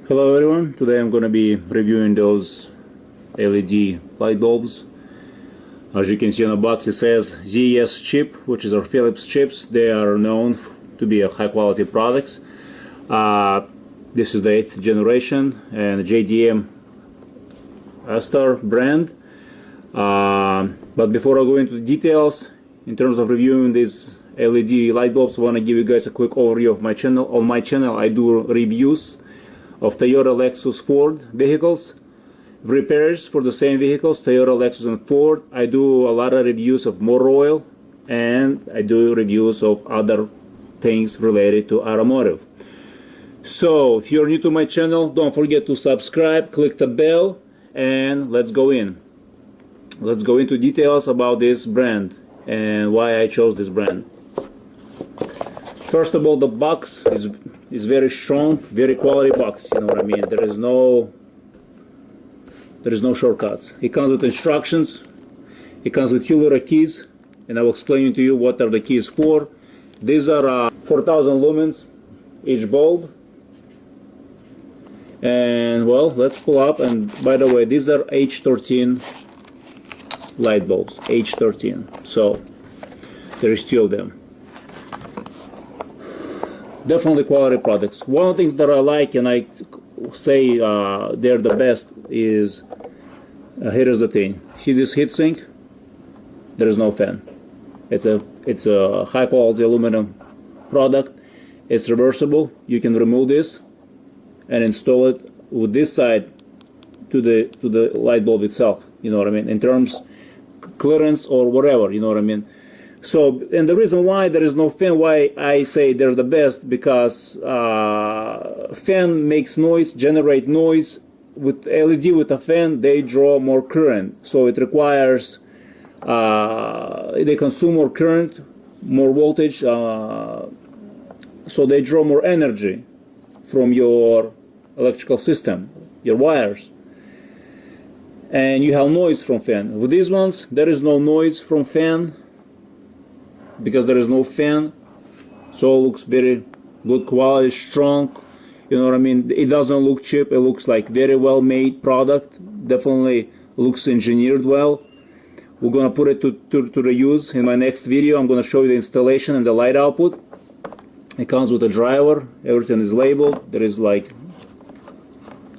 Hello everyone, today I'm going to be reviewing those LED light bulbs. As you can see on the box it says ZES chip, which is our Philips chips. They are known to be a high quality products. This is the 8th generation and JDM astar brand. But before I go into the details, in terms of reviewing these LED light bulbs, I want to give you guys a quick overview of my channel. On my channel I do reviews of Toyota, Lexus, Ford vehicles, repairs for the same vehicles, Toyota, Lexus and Ford. I do a lot of reviews of motor oil, and I do reviews of other things related to automotive. So if you're new to my channel, don't forget to subscribe, click the bell, and let's go in. Let's go into details about this brand and why I chose this brand. First of all, the box is very strong, very quality box. You know what I mean? There is no shortcuts. It comes with instructions. It comes with 2 little keys, and I will explain to you what are the keys for. These are 4,000 lumens each bulb. And well, let's pull up. And by the way, these are H13 light bulbs. H13. So there is 2 of them. Definitely quality products. One of the things that I like, and I say they're the best, is here is the thing. See this heatsink? There is no fan. It's a high quality aluminum product. It's reversible. You can remove this and install it with this side to the light bulb itself. You know what I mean? In terms clearance or whatever. You know what I mean? So, and the reason why there is no fan, why I say they're the best, because fan makes noise, generate noise. With LED, with a fan, they draw more current, so it requires they consume more current, more voltage, so they draw more energy from your electrical system, your wires, and you have noise from fan. With these ones, there is no noise from fan, because there is no fan, so it looks very good quality, strong. You know what I mean? It doesn't look cheap. It looks like very well made product. Definitely looks engineered well. We're gonna put it to the use in my next video. I'm gonna show you the installation and the light output. It comes with a driver. Everything is labeled. There is like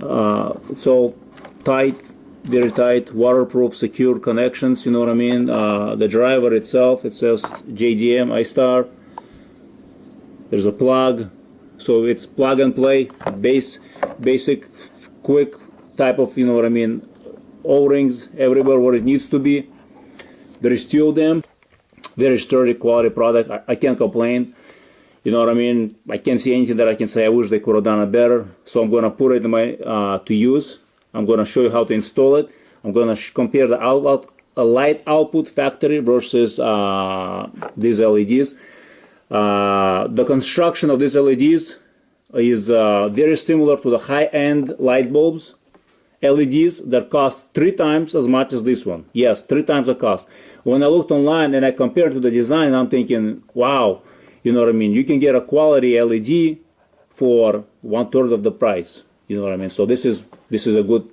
it's all tight, very tight, waterproof, secure connections. You know what I mean? The driver itself, it says JDM astar. There's a plug, so it's plug and play, basic, quick type of, you know what I mean, O-rings everywhere where it needs to be. There is 2 of them. Very sturdy, quality product. I can't complain. You know what I mean? I can't see anything that I can say I wish they could have done it better. So I'm gonna put it in my to use. I'm going to show you how to install it. I'm going to compare the light output factory versus these LEDs. The construction of these LEDs is very similar to the high-end light bulbs, LEDs that cost 3 times as much as this one. Yes, 3 times the cost. When I looked online and I compared to the design, I'm thinking, wow, you know what I mean? You can get a quality LED for 1/3 of the price. You know what I mean? So this is a good,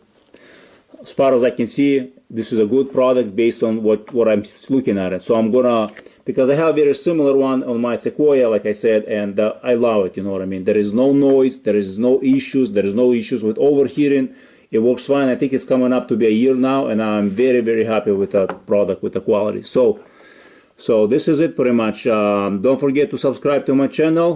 as far as I can see, this is a good product based on what I'm looking at it. So I'm gonna, because I have a very similar one on my Sequoia, like I said, and I love it. You know what I mean? There is no noise, there is no issues, there is no issues with overheating. It works fine. I think it's coming up to be a year now, and I'm very, very happy with that product, with the quality. So this is it pretty much. Don't forget to subscribe to my channel.